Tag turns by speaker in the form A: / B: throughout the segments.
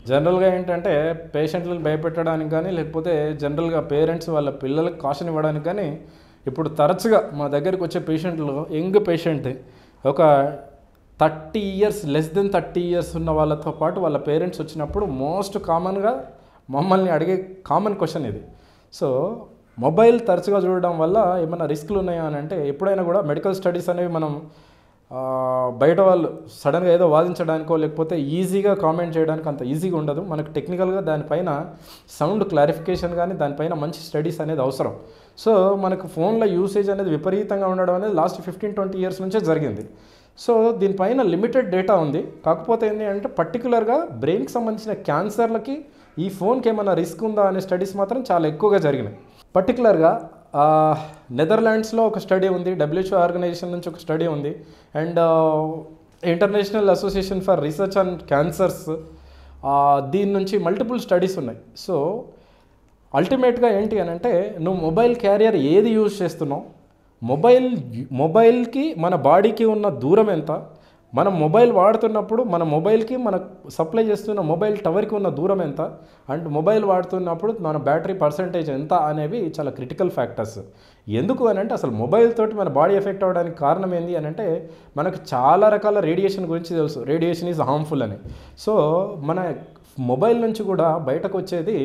A: జనరల్‌గా ఏంటంటే పేషెంట్‌లని భయపెట్టడానికి గానీ, లేకపోతే జనరల్‌గా పేరెంట్స్ వాళ్ళ పిల్లలకి కాషన్ ఇవ్వడానికి గానీ, ఇప్పుడు తరచుగా మా దగ్గరికొచ్చే పేషెంట్‌లు యంగ్ పేషెంట్ ఒక 30 ఇయర్స్ లెస్ దెన్ 30 ఇయర్స్ ఉన్న వాళ్ళతో పాటు వాళ్ళ పేరెంట్స్ వచ్చినప్పుడు మోస్ట్ కామన్‌గా మమ్మల్ని అడిగే కామన్ క్వెషన్ ఇది. సో, మొబైల్ తరచుగా చూడడం వల్ల ఏమన్నా రిస్కులు ఉన్నాయా అని అంటే, ఎప్పుడైనా కూడా మెడికల్ స్టడీస్ అనేవి మనం బయట వాళ్ళు సడన్‌గా ఏదో వాదించడానికో, లేకపోతే ఈజీగా కామెంట్ చేయడానికి అంత ఈజీగా ఉండదు. మనకు టెక్నికల్‌గా దానిపైన సౌండ్ క్లారిఫికేషన్ గానీ, దానిపైన మంచి స్టడీస్ అనేది అవసరం. సో, మనకు ఫోన్ల యూసేజ్ అనేది విపరీతంగా ఉండడం అనేది లాస్ట్ 15-20 ఇయర్స్ నుంచే జరిగింది. సో, దీనిపైన లిమిటెడ్ డేటా ఉంది. కాకపోతే ఏంటి అంటే పర్టిక్యులర్‌గా బ్రెయిన్‌కి సంబంధించిన క్యాన్సర్‌లకి ఈ ఫోన్‌కి ఏమన్నా రిస్క్ ఉందా అనే స్టడీస్ మాత్రం చాలా ఎక్కువగా జరిగినాయి. పర్టిక్యులర్‌గా నెదర్లాండ్స్‌లో ఒక స్టడీ ఉంది. డబ్ల్యూహెచ్ఓ ఆర్గనైజేషన్ నుంచి ఒక స్టడీ ఉంది. And international association for research on cancers దీని నుంచి మల్టిపుల్ స్టడీస్ ఉన్నాయి. సో, అల్టిమేట్‌గా ఏంటి అనంటే నువ్వు మొబైల్ క్యారియర్ ఏది యూజ్ చేస్తున్నావు, మొబైల్‌కి మన బాడీకి ఉన్న దూరం ఎంత, మనం మొబైల్ వాడుతున్నప్పుడు మన మొబైల్‌కి మనకు సప్లై చేస్తున్న మొబైల్ టవర్‌కి ఉన్న దూరం ఎంత, అండ్ మొబైల్ వాడుతున్నప్పుడు మన బ్యాటరీ పర్సెంటేజ్ ఎంత అనేవి చాలా క్రిటికల్ ఫ్యాక్టర్స్. ఎందుకు అని అంటే అసలు మొబైల్ తోటి మన బాడీ ఎఫెక్ట్ అవ్వడానికి కారణం ఏంది అని అంటే మనకు చాలా రకాల రేడియేషన్ గురించి తెలుసు. రేడియేషన్ ఈజ్ హార్మ్ఫుల్ అని. సో, మన మొబైల్ నుంచి కూడా బయటకు వచ్చేది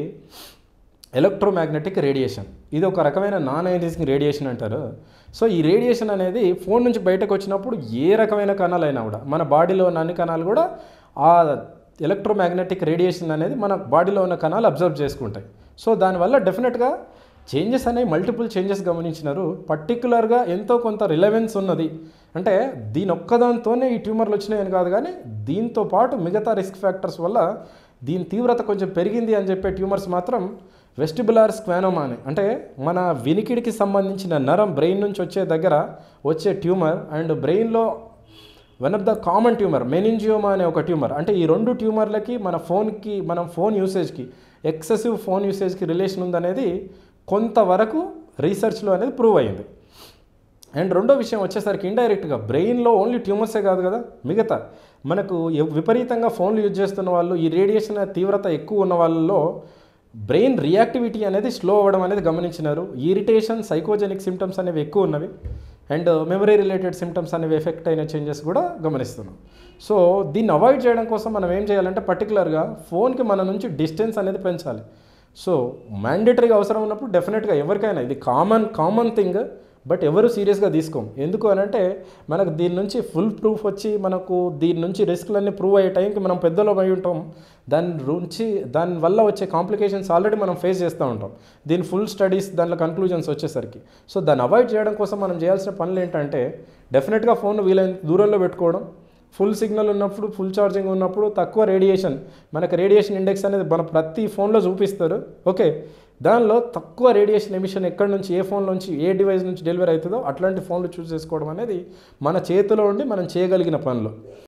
A: ఎలక్ట్రోమాగ్నెటిక్ రేడియేషన్. ఇది ఒక రకమైన నాన్ ఐనిజింగ్ రేడియేషన్ అంటారు. సో, ఈ రేడియేషన్ అనేది ఫోన్ నుంచి బయటకు వచ్చినప్పుడు ఏ రకమైన కణాలైనా కూడా మన బాడీలో ఉన్న అన్ని కణాలు కూడా ఆ ఎలక్ట్రోమాగ్నెటిక్ రేడియేషన్ అనేది మన బాడీలో ఉన్న కణాలు అబ్జర్వ్ చేసుకుంటాయి. సో, దానివల్ల డెఫినెట్గా చేంజెస్ అనేవి మల్టిపుల్ చేంజెస్ గమనించినారు. పర్టికులర్గా ఎంతో కొంత రిలవెన్స్ ఉన్నది. అంటే దీని ఒక్కదానితోనే ఈ ట్యూమర్లు వచ్చినాయని కాదు, కానీ దీంతో పాటు మిగతా రిస్క్ ఫ్యాక్టర్స్ వల్ల దీని తీవ్రత కొంచెం పెరిగింది అని చెప్పే ట్యూమర్స్ మాత్రం వెస్టిబులార్ స్క్వానోమా అని, అంటే మన వినికిడికి సంబంధించిన నరం బ్రెయిన్ నుంచి వచ్చే దగ్గర వచ్చే ట్యూమర్, అండ్ బ్రెయిన్లో one of the common tumour meningioma అనే ఒక ట్యూమర్. అంటే ఈ రెండు ట్యూమర్లకి మనం ఫోన్ యూసేజ్కి ఎక్సెసివ్ ఫోన్ యూసేజ్కి రిలేషన్ ఉందనేది కొంతవరకు రీసెర్చ్లో అనేది ప్రూవ్ అయ్యింది. అండ్ రెండో విషయం వచ్చేసరికి ఇండైరెక్ట్గా బ్రెయిన్లో ఓన్లీ ట్యూమర్సే కాదు కదా, మిగతా మనకు విపరీతంగా ఫోన్లు యూజ్ చేస్తున్న వాళ్ళు, ఈ రేడియేషన్ తీవ్రత ఎక్కువ ఉన్న వాళ్ళలో బ్రెయిన్ రియాక్టివిటీ అనేది స్లో అవ్వడం అనేది గమనించినారు. ఇరిటేషన్, సైకోజెనిక్ సిమ్టమ్స్ అనేవి ఎక్కువ ఉన్నవి. అండ్ మెమరీ రిలేటెడ్ సిమ్టమ్స్ అనేవి ఎఫెక్ట్ అయిన చేంజెస్ కూడా గమనిస్తున్నాం. సో, దీన్ని అవాయిడ్ చేయడం కోసం మనం ఏం చేయాలంటే పర్టికులర్గా ఫోన్కి మన నుంచి డిస్టెన్స్ అనేది పెంచాలి. సో, మ్యాండేటరీగా అవసరం ఉన్నప్పుడు డెఫినెట్గా ఎవరికైనా ఇది కామన్ థింగ్, బట్ ఎవరు సీరియస్గా తీసుకోం. ఎందుకు అని అంటే మనకు దీని నుంచి ఫుల్ ప్రూఫ్ వచ్చి మనకు దీని నుంచి రిస్క్లన్నీ ప్రూవ్ అయ్యే టైంకి మనం పెద్దలో అయి ఉంటాం. దానివల్ల వచ్చే కాంప్లికేషన్స్ ఆల్రెడీ మనం ఫేస్ చేస్తూ ఉంటాం. దీని ఫుల్ స్టడీస్ దాంట్లో కన్క్లూజన్స్ వచ్చేసరికి. సో, దాన్ని అవాయిడ్ చేయడం కోసం మనం చేయాల్సిన పనులు ఏంటంటే డెఫినెట్గా ఫోన్ వీలైన దూరంలో పెట్టుకోవడం, ఫుల్ సిగ్నల్ ఉన్నప్పుడు, ఫుల్ ఛార్జింగ్ ఉన్నప్పుడు, తక్కువ రేడియేషన్, మనకు రేడియేషన్ ఇండెక్స్ అనేది మన ప్రతి ఫోన్లో చూపిస్తారు. ఓకే, దానిలో తక్కువ రేడియేషన్ ఎమిషన్ ఎక్కడి నుంచి, ఏ ఫోన్ నుంచి, ఏ డివైస్ నుంచి డెలివరీ అవుతుందో అట్లాంటి ఫోన్లు చూస్ చేసుకోవడం అనేది మన చేతిలో ఉండి మనం చేయగలిగిన పనులు.